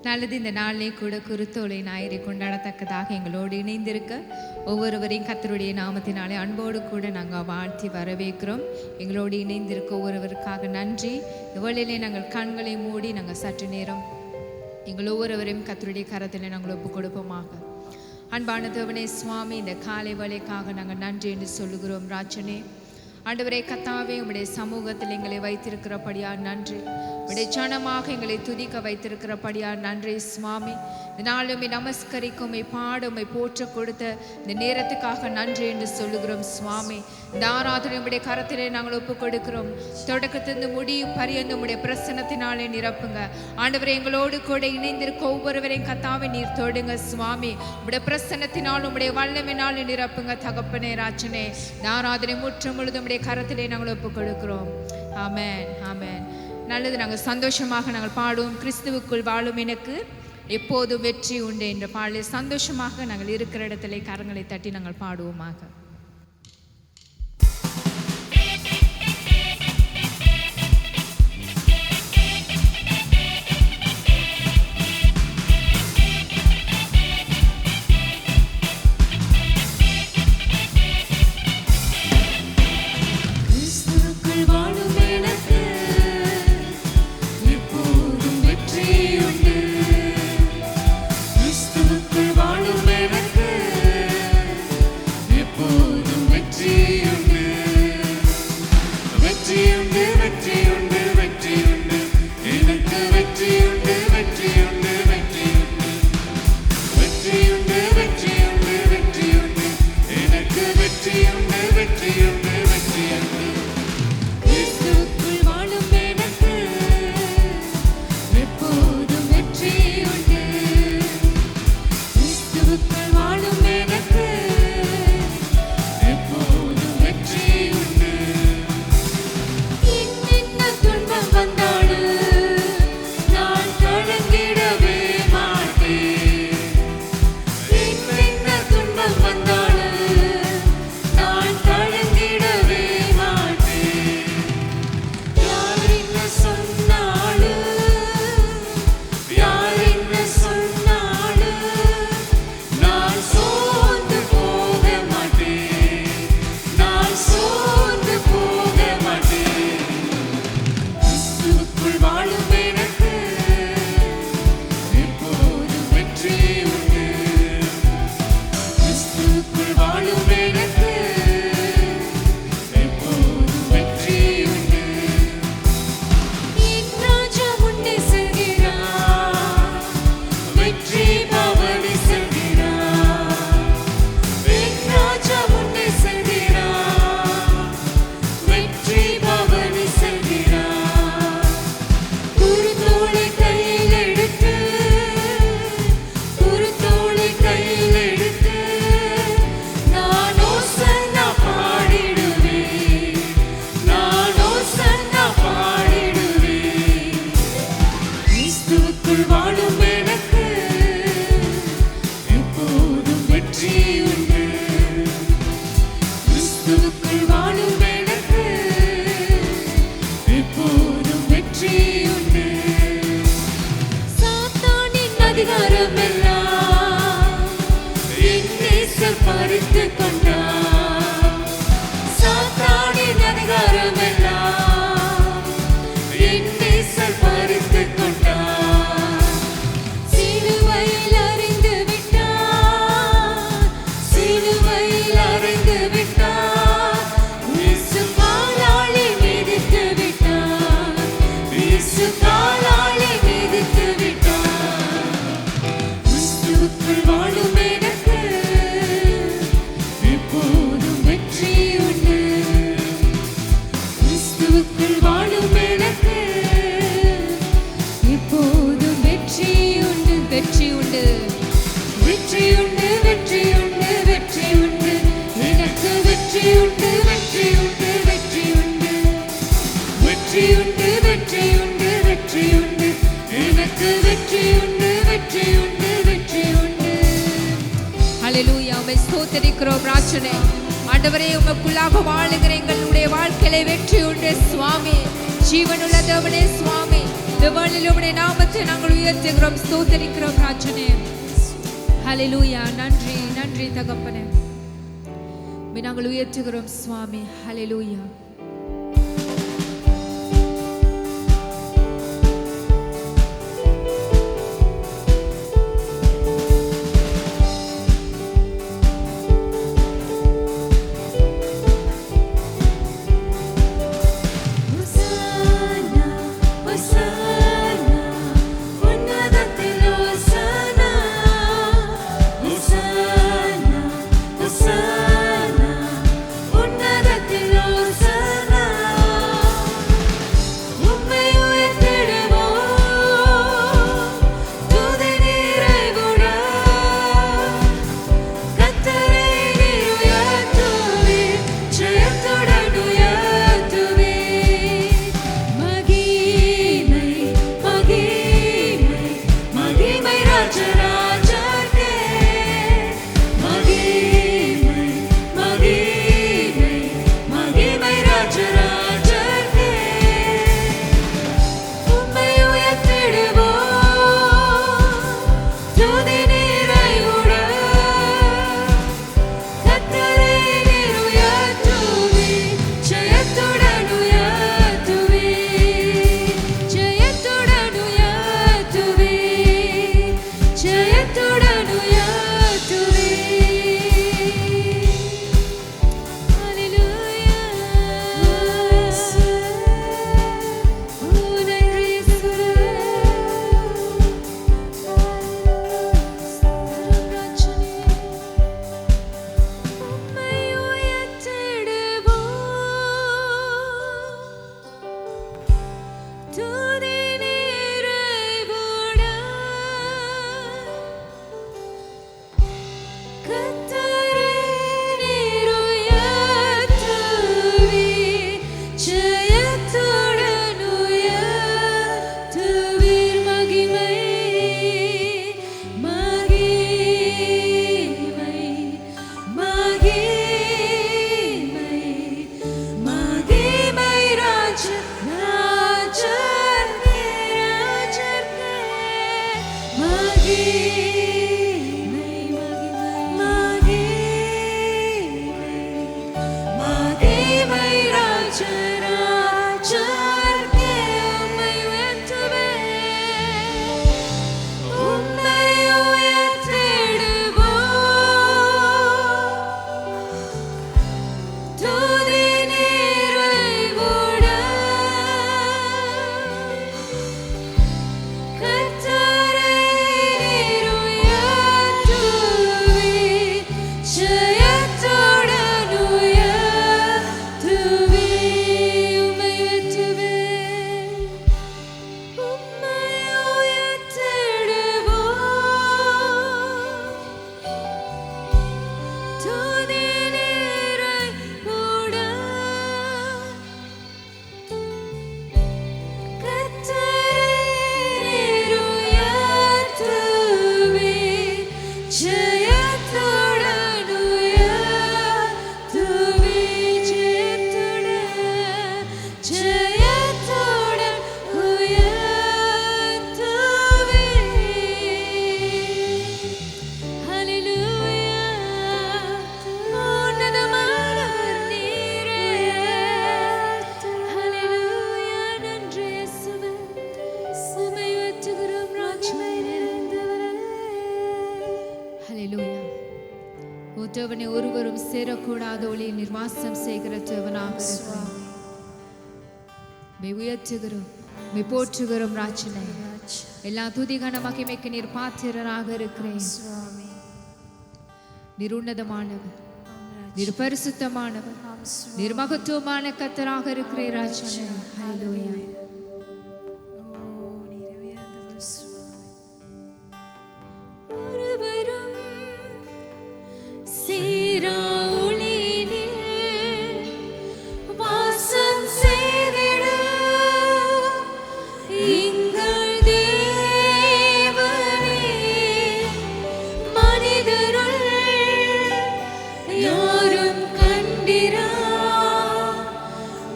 நல்லது. இந்த நாளிலே கூட குருத்தோலை ஞாயிறை கொண்டாடத்தக்கதாக எங்களோடு இணைந்திருக்க ஒவ்வொருவரையும் கர்த்தருடைய நாமத்தினாலே அன்போடு கூட நாங்கள் வாழ்த்தி வரவேற்கிறோம். எங்களோடு இணைந்திருக்க ஒவ்வொருவருக்காக நன்றி. இந்த வேளையிலே நாங்கள் கண்களை மூடி நாங்கள் சற்று நேரம் எங்கள் ஒவ்வொருவரையும் கர்த்தருடைய கரத்தில் நாங்கள் ஒப்பு கொடுப்போமாக. அன்பான தேவனே சுவாமி, இந்த காலை வேளைக்காக நாங்கள் நன்றி என்று சொல்லுகிறோம். ராஜனே ஆண்டவரே கர்த்தாவே, உம்முடைய சமூகத்தில் எங்களை வைத்திருக்கிறபடியால் நன்றி. உம்முடைய சனமாக எங்களை துதிக்க வைத்திருக்கிறபடியால் நன்றி சுவாமி. இந்த நாளும் நமஸ்கரிக்கும் பாடும் போற்ற கொடுத்த இந்த நேரத்துக்காக நன்றி என்று சொல்லுகிறோம் சுவாமி. இந்த ஆராதனை உம்முடைய கரத்திலே நாங்கள் ஒப்பு கொடுக்கிறோம். தொடக்கத்திலிருந்து முடியும் பரியந்த உம்முடைய பிரசன்னத்தினாலே நிரப்புங்க ஆண்டவரே. எங்களோடு கூட இணைந்திருக்க ஒவ்வொருவரையும் கர்த்தாவே நீர் தொடுங்க சுவாமி. உம்முடைய பிரசன்னத்தினால் உம்முடைய வல்லமையினால் நிரப்புங்க தகப்பனே. ராஜனே இந்த ஆராதனை முற்றும் முழுதும் கரத்திலே நாங்கள் ஒப்புக் கொடுக்கிறோம். ஆமென், ஆமென். நல்லது. நாங்கள் சந்தோஷமாக நாங்கள் பாடுவோம். கிறிஸ்துவுக்குள் வாழும் எனக்கு எப்போதும் வெற்றி உண்டு என்ற பாடலை சந்தோஷமாக நாங்கள் இருக்கிற இடத்திலே கரங்களை தட்டி நாங்கள் பாடுவோமாக. ஹல்லேலூயா. உம்மை ஸ்தோத்திரிக்கிறோம் ராஜனே. ஆண்டவரே, உமக்குள்ளாக வாழுகிற எங்களுடைய வாழ்க்கையிலே வெற்றி உண்டு சுவாமி. ஜீவனுள்ள தேவனே சுவாமி, தேவனுடைய நாமத்தை நாங்கள் உயர்த்துகிறோம், ஸ்தோத்திரிக்கிறோம் ராஜனே. ஹல்லேலூயா. நன்றி நன்றி தகப்பனே, நாங்கள் உயர்த்துகிறோம் சுவாமி. ஹல்லேலூயா. தேவனே, ஒருவரும் சேரக்கூடாத ஒளியில் நிர்வாசம் செய்கிற தேவனாக இருக்கிறோம். உயர்த்துகிறோம், போற்றுகிறோம் ராஜனே. எல்லா துதி கன மகிமைக்கு நீர் பாத்திரராக இருக்கிறேன். நீர் உன்னதமானவர், நீர் பரிசுத்தமானவர், நீர் மகத்துவமான கர்த்தராக இருக்கிறேன் ராஜனே. ஹல்லேலூயா.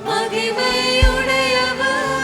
மகிமையுடையவர்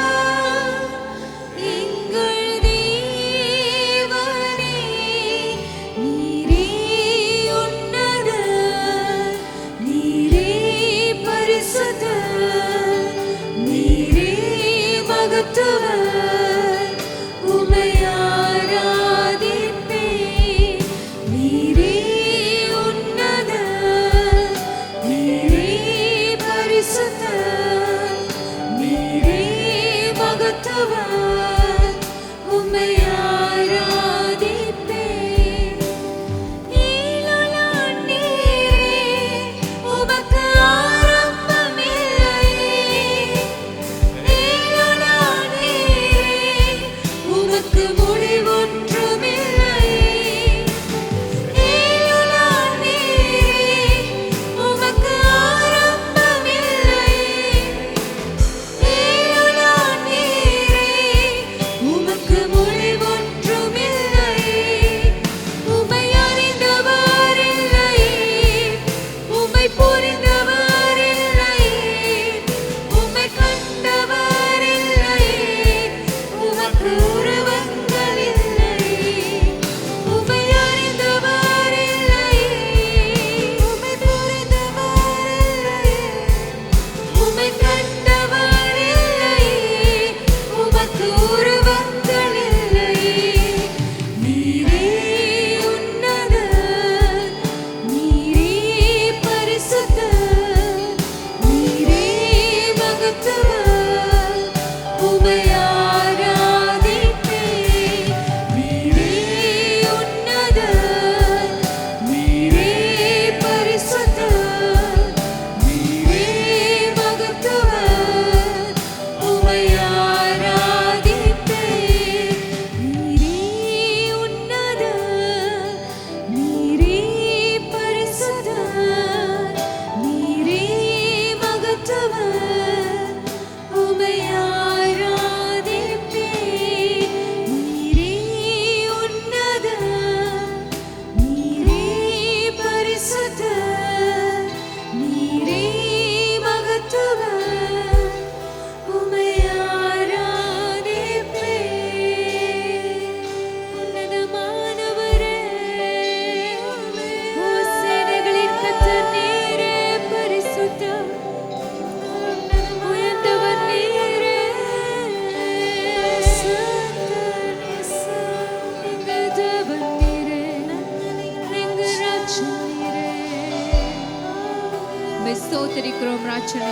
உம்மை ஸ்தோத்திரிக்கிறோம் ராஜனே.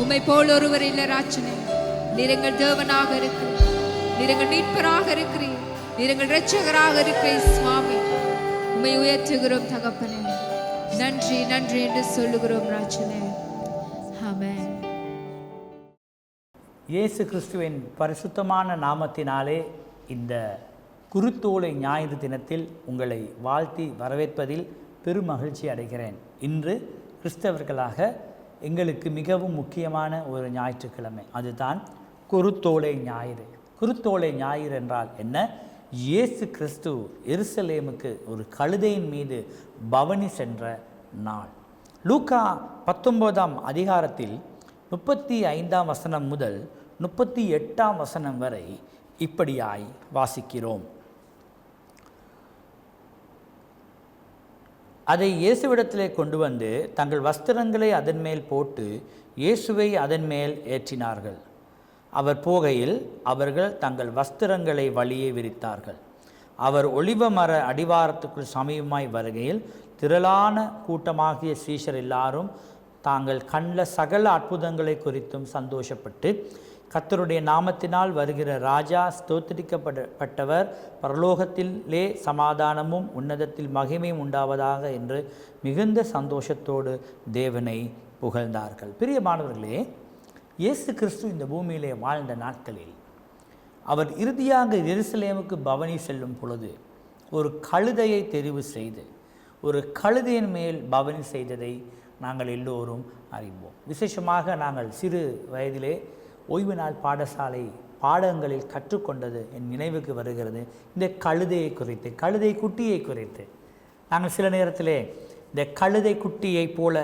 உம்மை போல் ஒருவர் இல்லை ராஜனே. நீர் எங்கள் தேவனாக இருக்கிறீர், நீர் எங்கள் மீட்பராக இருக்கிறீர், நீர் எங்கள் இரட்சகராக இருக்கிறீர் சுவாமி. உம்மை உயர்த்துகிறோம் தகப்பனே. நன்றி நன்றி என்று சொல்லுகிறோம் ராஜனே. ஆமென். இயேசு கிறிஸ்துவின் பரிசுத்தமான நாமத்தினாலே இந்த குருத்தோலை ஞாயிறு தினத்தில் உங்களை வாழ்த்தி வரவேற்பதில் பெருமகிழ்ச்சி அடைகிறேன். இன்று கிறிஸ்தவர்களாக எங்களுக்கு மிகவும் முக்கியமான ஒரு ஞாயிற்றுக்கிழமை, அதுதான் குருத்தோலை ஞாயிறு. குருத்தோலை ஞாயிறு என்றால் என்ன? இயேசு கிறிஸ்து எருசலேமுக்கு ஒரு கழுதையின் மீது பவனி சென்ற நாள். லூக்கா 19ஆம் அதிகாரத்தில் 35ஆம் வசனம் முதல் 38ஆம் வசனம் வரை இப்படியாய் வாசிக்கிறோம். அதை இயேசுவிடத்திலே கொண்டு வந்து தங்கள் வஸ்திரங்களை அதன் மேல் போட்டு இயேசுவை அதன் மேல் ஏற்றினார்கள். அவர் போகையில் அவர்கள் தங்கள் வஸ்திரங்களை வழியே விரித்தார்கள். அவர் ஒலிவ மர அடிவாரத்துக்குள் சமீபமாய் வருகையில் திரளான கூட்டமாகிய சீஷர் எல்லாரும் தாங்கள் கண்ட சகல அற்புதங்களை குறித்தும் சந்தோஷப்பட்டு, கர்த்தருடைய நாமத்தினால் வருகிற ராஜா ஸ்தோத்திரிக்கப்பட்டவர், பரலோகத்திலே சமாதானமும் உன்னதத்தில் மகிமையும் உண்டாவதாக என்று மிகுந்த சந்தோஷத்தோடு தேவனை புகழ்ந்தார்கள். பிரியமானவர்களே, இயேசு கிறிஸ்து இந்த பூமியிலே வாழ்ந்த நாட்களில் அவர் இறுதியாக எருசலேமுக்கு பவனி செல்லும் பொழுது ஒரு கழுதையை தெரிவு செய்து ஒரு கழுதையின் மேல் பவனி செய்ததை நாங்கள் எல்லோரும் அறிவோம். விசேஷமாக நாங்கள் சிறு வயதிலே ஓய்வு நாள் பாடசாலை பாடங்களில் கற்றுக்கொண்டது என் நினைவுக்கு வருகிறது. இந்த கழுதையை குறித்து, கழுதை குட்டியை குறித்து நாங்கள் சில நேரத்திலே இந்த கழுதை குட்டியை போல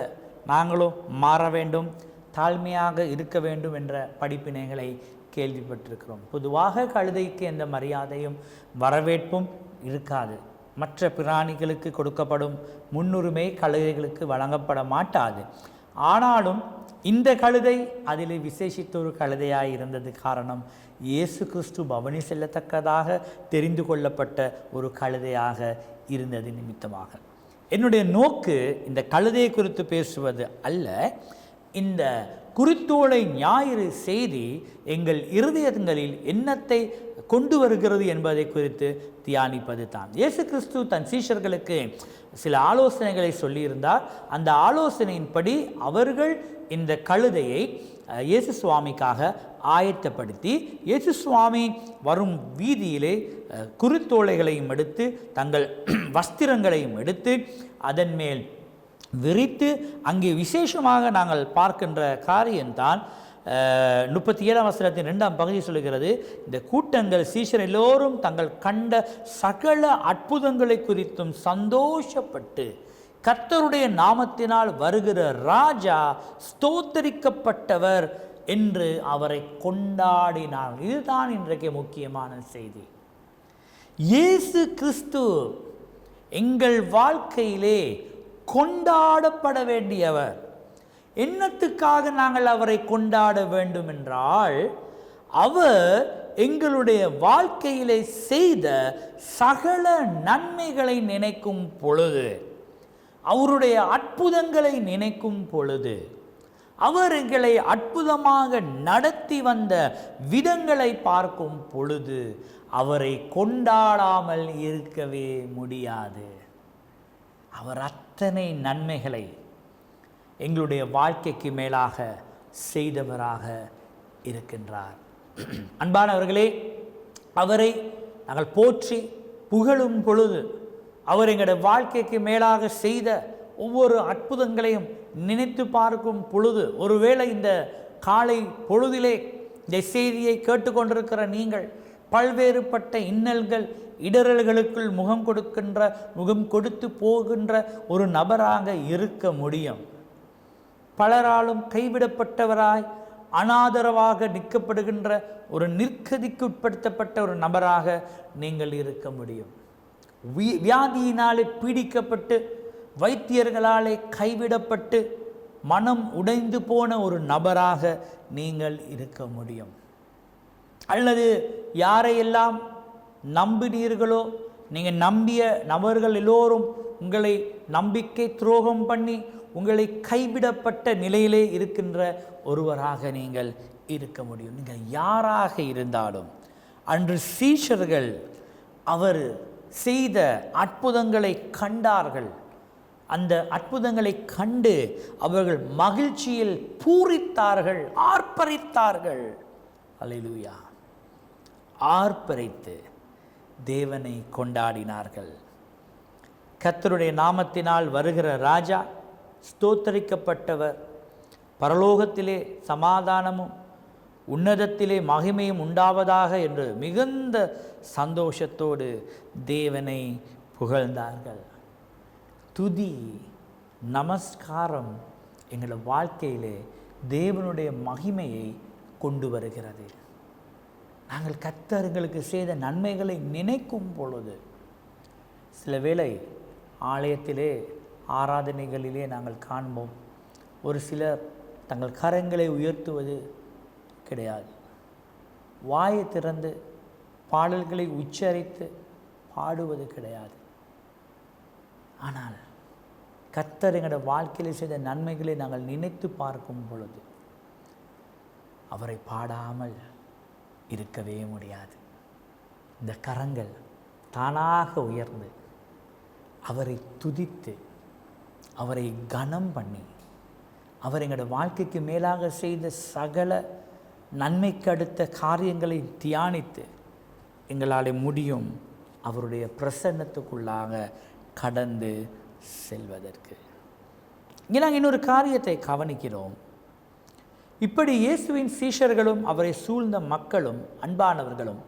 நாங்களும் மாற வேண்டும், தாழ்மையாக இருக்க வேண்டும் என்ற படிப்பினைகளை கேள்விப்பட்டிருக்கிறோம். பொதுவாக கழுதைக்கு எந்த மரியாதையும் வரவேற்பும் இருக்காது. மற்ற பிராணிகளுக்கு கொடுக்கப்படும் முன்னுரிமை கழுதைகளுக்கு வழங்கப்பட மாட்டாது. ஆனாலும் இந்த கழுதை அதில் விசேஷித்த ஒரு கழுதையாக இருந்தது. காரணம், இயேசு கிறிஸ்து பவனி செல்லத்தக்கதாக தெரிந்து கொள்ளப்பட்ட ஒரு கழுதையாக இருந்தது நிமித்தமாக. என்னுடைய நோக்கு இந்த கழுதையை குறித்து பேசுவது அல்ல. இந்த குருத்தோலை ஞாயிறு செய்தி எங்கள் இருதயங்களில் என்னத்தை கொண்டு வருகிறது என்பதை குறித்து தியானிப்பது தான். இயேசு கிறிஸ்து தன் சீஷர்களுக்கு சில ஆலோசனைகளை சொல்லியிருந்தார். அந்த ஆலோசனையின்படி அவர்கள் இந்த கழுதையை இயேசு சுவாமிக்காக ஆயத்தப்படுத்தி, இயேசு சுவாமி வரும் வீதியிலே குருத்தோலைகளையும் எடுத்து தங்கள் வஸ்திரங்களையும் எடுத்து அதன் மேல் விரித்து, அங்கே விசேஷமாக நாங்கள் பார்க்கின்ற காரியம்தான் 37ஆம் வசனத்தின் 2ஆம் பகுதி சொல்லுகிறது. இந்த கூட்டங்கள் சீஷர் எல்லோரும் தங்கள் கண்ட சகல அற்புதங்களை குறித்தும் சந்தோஷப்பட்டு கர்த்தருடைய நாமத்தினால் வருகிற ராஜா ஸ்தோத்தரிக்கப்பட்டவர் என்று அவரை கொண்டாடினார்கள். இதுதான் இன்றைக்கு முக்கியமான செய்தி. இயேசு கிறிஸ்து எங்கள் வாழ்க்கையிலே கொண்டாடப்பட வேண்டியவர். என்னத்துக்காக நாங்கள் அவரை கொண்டாட வேண்டும் என்றால், அவர் எங்களுடைய வாழ்க்கையிலே செய்த சகல நன்மைகளை நினைக்கும் பொழுது, அவருடைய அற்புதங்களை நினைக்கும் பொழுது, அவர் எங்களை அற்புதமாக நடத்தி வந்த விதங்களை பார்க்கும் பொழுது அவரை கொண்டாடாமல் இருக்கவே முடியாது. அவர் அத்தனை நன்மைகளை எங்களுடைய வாழ்க்கைக்கு மேலாக செய்தவராக இருக்கின்றார். அன்பானவர்களே, அவரை நாங்கள் போற்றி புகழும் பொழுது, அவர் எங்களுடைய வாழ்க்கைக்கு மேலாக செய்த ஒவ்வொரு அற்புதங்களையும் நினைத்து பார்க்கும் பொழுது, ஒருவேளை இந்த காலை பொழுதிலே இந்த செய்தியை கேட்டுக்கொண்டிருக்கிற நீங்கள் பல்வேறுபட்ட இன்னல்கள் இடரல்களுக்குள் முகம் கொடுத்து போகின்ற ஒரு நபராக இருக்க முடியும். பலராலும் கைவிடப்பட்டவராய் அனாதரவாக நிற்கப்படுகின்ற ஒரு நிற்கதிக்கு உட்படுத்தப்பட்ட ஒரு நபராக நீங்கள் இருக்க முடியும். வியாதியினாலே பீடிக்கப்பட்டு வைத்தியர்களாலே கைவிடப்பட்டு மனம் உடைந்து போன ஒரு நபராக நீங்கள் இருக்க முடியும். அல்லது யாரையெல்லாம் நம்பினீர்களோ, நீங்கள் நம்பிய நபர்கள் எல்லோரும் உங்களை நம்பிக்கை துரோகம் பண்ணி உங்களை கைவிடப்பட்ட நிலையிலே இருக்கின்ற ஒருவராக நீங்கள் இருக்க முடியும். நீங்கள் யாராக இருந்தாலும், அன்று சீஷர்கள் அவர் செய்த அற்புதங்களை கண்டார்கள். அந்த அற்புதங்களை கண்டு அவர்கள் மகிழ்ச்சியில் பூரித்தார்கள், ஆர்ப்பரித்தார்கள். அல்லேலூயா! ஆர்ப்பரித்து தேவனை கொண்டாடினார்கள். கர்த்தருடைய நாமத்தினால் வருகிற ராஜா ஸ்தோத்தரிக்கப்பட்டவர், பரலோகத்திலே சமாதானமும் உன்னதத்திலே மகிமையும் உண்டாவதாக என்று மிகுந்த சந்தோஷத்தோடு தேவனை புகழ்ந்தார்கள். துதி, நமஸ்காரம் எங்கள் வாழ்க்கையிலே தேவனுடைய மகிமையை கொண்டு வருகிறது. நாங்கள் கர்த்தர்களுக்கு செய்த நன்மைகளை நினைக்கும் பொழுது, சில வேளை ஆலயத்திலே ஆராதனைகளிலே நாங்கள் காண்போம், ஒரு சிலர் தங்கள் கரங்களை உயர்த்துவது கிடையாது. வாயை திறந்து பாடல்களை உச்சரித்து பாடுவது கிடையாது. ஆனால் கர்த்தர் எங்களோட வாழ்க்கையில் செய்த நன்மைகளை நாங்கள் நினைத்து பார்க்கும் பொழுது அவரை பாடாமல் இருக்கவே முடியாது. இந்த கரங்கள் தானாக உயர்ந்து அவரை துதித்து அவரை கனம் பண்ணி அவர் எங்களோட வாழ்க்கைக்கு மேலாக செய்த சகல நன்மைக்கு அடுத்த காரியங்களை தியானித்து எங்களால் முடியும் அவருடைய பிரசன்னத்துக்குள்ளாக கடந்து செல்வதற்கு. இங்கே நாங்கள் இன்னொரு காரியத்தை கவனிக்கிறோம். இப்படி இயேசுவின் சீஷர்களும் அவரை சூழ்ந்த மக்களும் அன்பானவர்களும்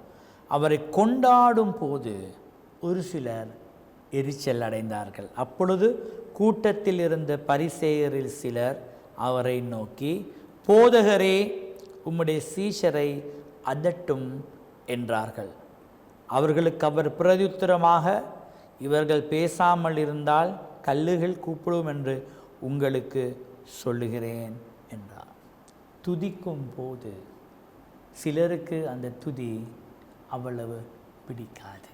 அவரை கொண்டாடும் போது ஒரு சிலர் எரிச்சல் அடைந்தார்கள். அப்பொழுது கூட்டத்தில் இருந்த பரிசேயரில் சிலர் அவரை நோக்கி, போதகரே, உம்முடைய சீஷரை அதட்டும் என்றார்கள். அவர்களுக்கு அவர் பிரதியுத்தரமாக, இவர்கள் பேசாமல் இருந்தால் கல்லுகள் கூப்பிடும் என்று உங்களுக்கு சொல்லுகிறேன் என்றார். துதிக்கும் போது சிலருக்கு அந்த துதி அவ்வளவு பிடிக்காது,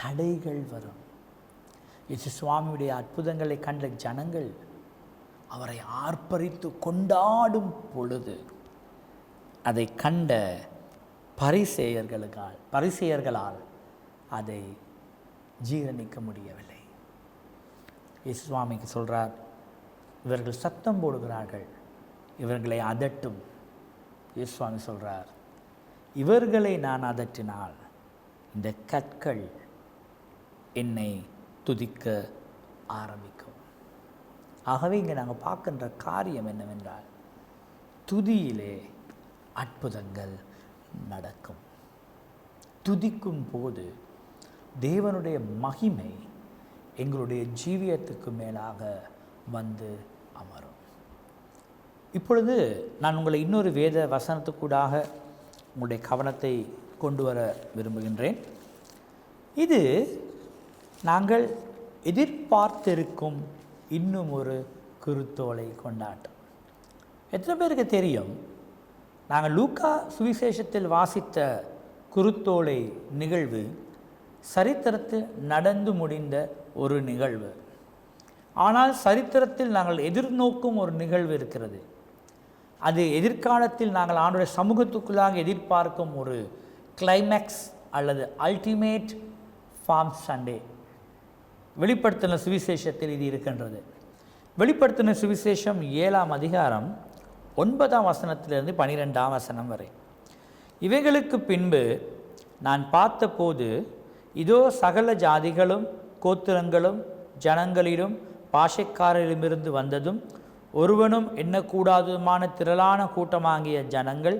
தடைகள் வரும். இயேசு சுவாமியுடைய அற்புதங்களை கண்ட ஜனங்கள் அவரை ஆர்ப்பரித்து கொண்டாடும் பொழுது அதை கண்ட பரிசேயர்களால் அதை ஜீரணிக்க முடியவில்லை. இயேசு சுவாமிக்கு சொல்கிறார், இவர்கள் சத்தம் போடுகிறார்கள், இவர்களை அதட்டும். இயேசு சுவாமி சொல்கிறார், இவர்களை நான் அதட்டினால் இந்த கற்கள் என்னை துதிக்க ஆரம்பிக்கும். ஆகவே இங்கே நாங்கள் பார்க்கின்ற காரியம் என்னவென்றால், துதியிலே அற்புதங்கள் நடக்கும். துதிக்கும் போது தேவனுடைய மகிமை எங்களுடைய ஜீவியத்துக்கு மேலாக வந்து அமரும். இப்பொழுது நான் உங்களை இன்னொரு வேத வசனத்துக்கூடாக உங்களுடைய கவனத்தை கொண்டு வர விரும்புகின்றேன். இது நாங்கள் எதிர்பார்த்திருக்கும் இன்னும் ஒரு குருத்தோலை கொண்டாட்டம். எத்தனை பேருக்கு தெரியும், நாங்கள் லூக்கா சுவிசேஷத்தில் வாசித்த குருத்தோலை நிகழ்வு சரித்திரத்தில் நடந்து முடிந்த ஒரு நிகழ்வு. ஆனால் சரித்திரத்தில் நாங்கள் எதிர்நோக்கும் ஒரு நிகழ்வு இருக்கிறது. அது எதிர்காலத்தில் நாங்கள் ஆண்டுடைய சமூகத்துக்குள்ளாக எதிர்பார்க்கும் ஒரு கிளைமேக்ஸ் அல்லது அல்டிமேட் ஃபார்ம் சண்டே. வெளிப்படுத்தின சுவிசேஷத்தில் இது இருக்கின்றது. வெளிப்படுத்தின சுவிசேஷம் 7ஆம் அதிகாரம் 9ஆம் வசனத்திலிருந்து 12ஆம் வசனம் வரை. இவைகளுக்கு பின்பு நான் பார்த்தபோது, இதோ சகல ஜாதிகளும் கோத்திரங்களும் ஜனங்களிலும் பாஷைக்காரரிடமிருந்து வந்ததும் ஒருவனும் எண்ணக்கூடாதுமான திரளான கூட்டமாகிய ஜனங்கள்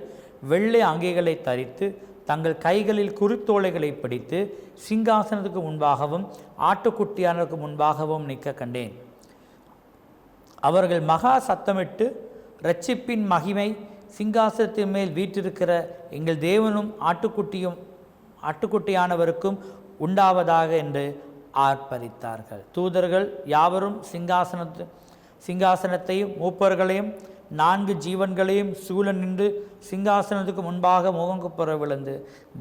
வெள்ளை அங்கிகளை தரித்து தங்கள் கைகளில் குருத்தோலைகளை பிடித்து சிங்காசனத்துக்கு முன்பாகவும் ஆட்டுக்குட்டியானருக்கு முன்பாகவும் நிற்க கண்டேன். அவர்கள் மகா சத்தமிட்டு, இரட்சிப்பின் மகிமை சிங்காசனத்தின் மேல் வீற்றிருக்கிற எங்கள் தேவனும் ஆட்டுக்குட்டியானவருக்கும் உண்டாவதாக என்று ஆர்ப்பரித்தார்கள். தூதர்கள் யாவரும் சிங்காசனத்தையும் மூப்பர்களையும் 4 ஜீவன்களையும் சூழ நின்று சிங்காசனத்துக்கு முன்பாக முகங்குப்புற விழுந்து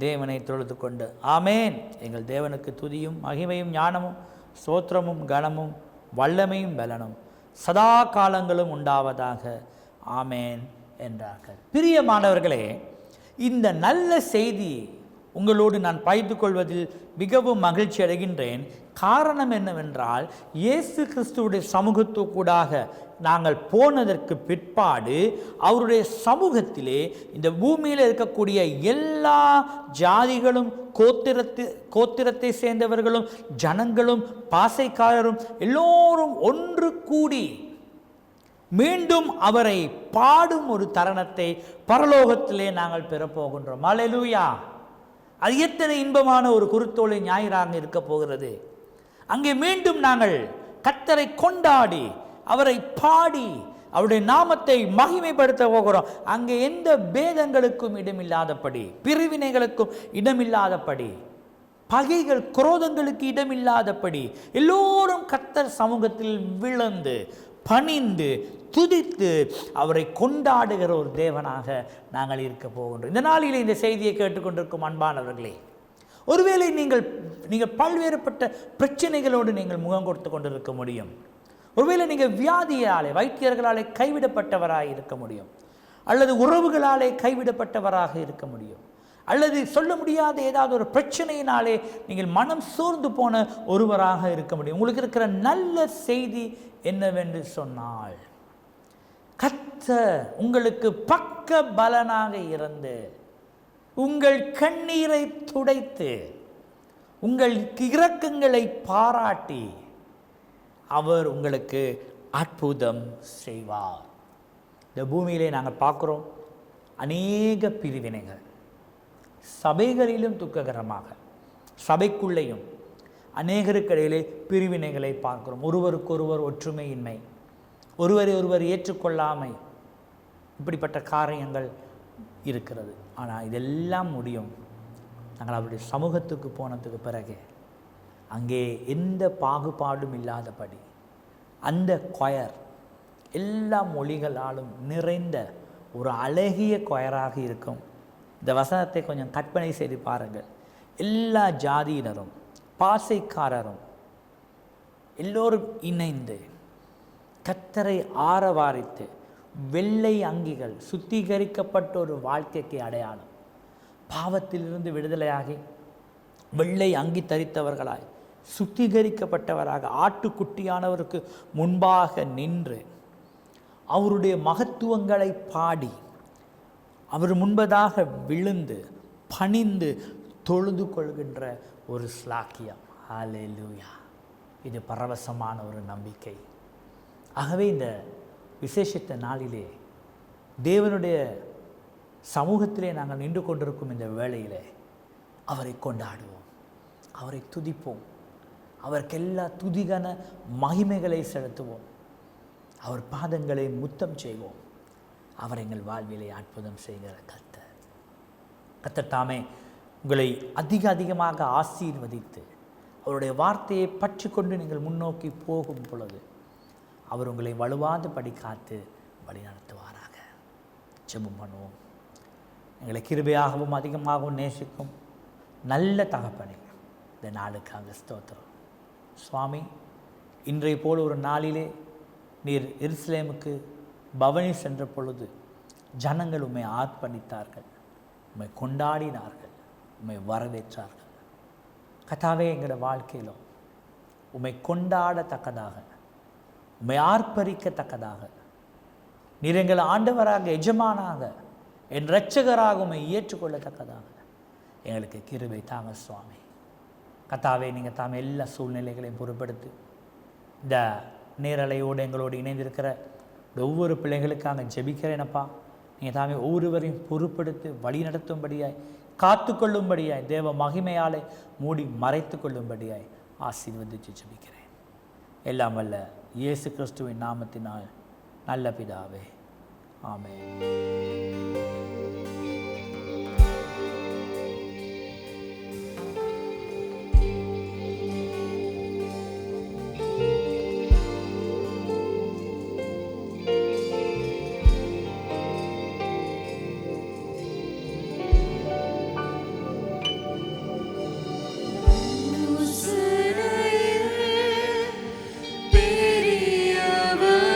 தேவனை தொழுது கொண்டு, ஆமேன், எங்கள் தேவனுக்கு துதியும் மகிமையும் ஞானமும் ஸ்தோத்திரமும் கனமும் வல்லமையும் பலனும் சதா காலங்களும் உண்டாவதாக. ஆமேன் என்றார்கள். பிரியமானவர்களே, இந்த நல்ல செய்தி உங்களோடு நான் பகிர்ந்து கொள்வதில் மிகவும் மகிழ்ச்சி அடைகின்றேன். காரணம் என்னவென்றால், இயேசு கிறிஸ்துவுடைய சமூகத்துக்கூடாக நாங்கள் போனதற்கு பிற்பாடு அவருடைய சமூகத்திலே இந்த பூமியில் இருக்கக்கூடிய எல்லா ஜாதிகளும் கோத்திரத்தை சேர்ந்தவர்களும் ஜனங்களும் பாசைக்காரரும் எல்லோரும் ஒன்று கூடி மீண்டும் அவரை பாடும் ஒரு தருணத்தை பரலோகத்திலே நாங்கள் பெறப்போகின்றோம். அல்லேலூயா! அது எத்தனை இன்பமான ஒரு குருத்தோலை ஞாயிறாக இருக்க போகிறது. அங்கே மீண்டும் நாங்கள் கர்த்தரை கொண்டாடி அவரை பாடி அவருடைய நாமத்தை மகிமைப்படுத்த போகிறோம். அங்கே எந்த பேதங்களுக்கும் இடமில்லாதபடி, பிரிவினைகளுக்கும் இடமில்லாதபடி, பகைகள் குரோதங்களுக்கு இடமில்லாதபடி எல்லோரும் கர்த்தர் சமூகத்தில் விழுந்து பணிந்து துதித்து அவரை கொண்டாடுகிற ஒரு தேவனாக நாங்கள் இருக்க போகின்றோம். இந்த நாளில் இந்த செய்தியை கேட்டுக்கொண்டிருக்கும் அன்பானவர்களே, ஒருவேளை நீங்கள் பல்வேறுபட்ட பிரச்சனைகளோடு நீங்கள் முகம் கொடுத்து கொண்டிருக்க முடியும். ஒருவேளை நீங்கள் வியாதியாலே, வைத்தியர்களாலே கைவிடப்பட்டவராக இருக்க முடியும், அல்லது உறவுகளாலே கைவிடப்பட்டவராக இருக்க முடியும், அல்லது சொல்ல முடியாத ஏதாவது ஒரு பிரச்சனையினாலே நீங்கள் மனம் சோர்ந்து போன ஒருவராக இருக்க முடியும். உங்களுக்கு இருக்கிற நல்ல செய்தி என்னவென்று சொன்னால், கர்த்தர் உங்களுக்கு பக்க பலனாக இருந்து உங்கள் கண்ணீரை துடைத்து உங்கள் இரக்கங்களை பாராட்டி அவர் உங்களுக்கு அற்புதம் செய்வார். இந்த பூமியிலே நாங்கள் பார்க்குறோம் அநேக பிரிவினைகள், சபைகளிலும் துக்ககரமாக சபைக்குள்ளேயும் அநேகருக்கு இடையிலே பிரிவினைகளை பார்க்கிறோம். ஒருவருக்கொருவர் ஒற்றுமையின்மை, ஒருவரை ஒருவர் ஏற்றுக்கொள்ளாமை, இப்படிப்பட்ட காரியங்கள் இருக்கிறது. ஆனால் இதெல்லாம் முடியும் நாங்கள் அவருடைய சமூகத்துக்கு போனதுக்கு பிறகு. அங்கே எந்த பாகுபாடும் இல்லாதபடி அந்த கொயர் எல்லா மொழிகளாலும் நிறைந்த ஒரு அழகிய கொயராக இருக்கும். இந்த வசனத்தை கொஞ்சம் கற்பனை செய்து பாருங்கள். எல்லா ஜாதியினரும் பாசைக்காரரும் எல்லோரும் இணைந்து கர்த்தரை ஆரவாரித்து, வெள்ளை அங்கிகள் சுத்திகரிக்கப்பட்ட ஒரு வாழ்க்கைக்கு அடையாளம், பாவத்திலிருந்து விடுதலையாகி வெள்ளை அங்கி தரித்தவர்களாய் சுத்திகரிக்கப்பட்டவராக ஆட்டுக்குட்டியானவருக்கு முன்பாக நின்று அவருடைய மகத்துவங்களை பாடி அவர் முன்பதாக விழுந்து பணிந்து தொழுது கொள்கின்ற ஒரு ஸ்லாக்கியம். ஹல்லேலூயா! இது பரவசமான ஒரு நம்பிக்கை. ஆகவே இந்த விசேஷித்த நாளிலே தேவனுடைய சமூகத்திலே நாங்கள் நின்று கொண்டிருக்கும் இந்த வேளையிலே அவரை கொண்டாடுவோம், அவரை துதிப்போம், அவருக்கு எல்லா துதிகன மகிமைகளை செலுத்துவோம், அவர் பாதங்களை முத்தம் செய்வோம். அவர் எங்கள் வாழ்விலே அற்புதம் செய்கிற கர்த்தர் தாமே உங்களை அதிகமாக ஆசீர்வதித்து அவருடைய வார்த்தையை பற்றி கொண்டு நீங்கள் முன்னோக்கி போகும் பொழுது அவர் உங்களை வலுவாதபடி காத்து வழி நடத்துவாராக. ஜெபம் பண்ணுவோம். எங்களை கிருபையாகவும் அதிகமாகவும் நேசிக்கும் நல்ல தகப்பனே, இந்த நாளுக்காக ஸ்தோத்திரம். சுவாமி, இன்றைய போல் ஒரு நாளிலே நீர் எருசலேமுக்கு பவனி சென்ற பொழுது ஜனங்கள் உம்மை ஆர்ப்பணித்தார்கள், உம்மை கொண்டாடினார்கள், உம்மை வரவேற்றார்கள். கர்த்தாவே, எங்களோட வாழ்க்கையிலும் உம்மை கொண்டாடத்தக்கதாக, உம்மை ஆர்ப்பரிக்கத்தக்கதாக, நீர் எங்கள் ஆண்டவராக எஜமானாக என் இரட்சகராக உம்மை ஏற்றுக்கொள்ளத்தக்கதாக எங்களுக்கு கிருபை தாங்க சுவாமி. கர்த்தாவே, நீங்கள் தாமே எல்லா சூழ்நிலைகளையும் பொறுப்படுத்தி இந்த நேரலையோடு எங்களோடு இணைந்திருக்கிற ஒவ்வொரு பிள்ளைகளுக்காக ஜெபிக்கிறேனப்பா. நீங்கள் தாமே ஒவ்வொருவரையும் பொறுப்படுத்தி வழி நடத்தும்படியாய், காத்து கொள்ளும்படியாய், தேவ மகிமையாலே மூடி மறைத்து கொள்ளும்படியாய் ஆசீர்வதித்து ஜெபிக்கிறேன். எல்லாம் வல்ல இயேசு கிறிஸ்துவின் நாமத்தினால் நல்ல பிதாவே, ஆமென். பெரியவர்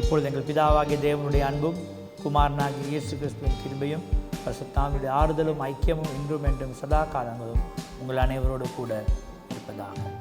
இப்பொழுது எங்கள் பிதாவாகிய தேவனுடைய அன்பும் குமாரனாகிய இயேசு கிறிஸ்துவின் கிருபையும் பரிசுத்தாவியுடைய ஆறுதலும் ஐக்கியமும் இன்றும் என்றும் சதா காலங்களும் உங்கள் அனைவரோடு கூட இருப்பதாக.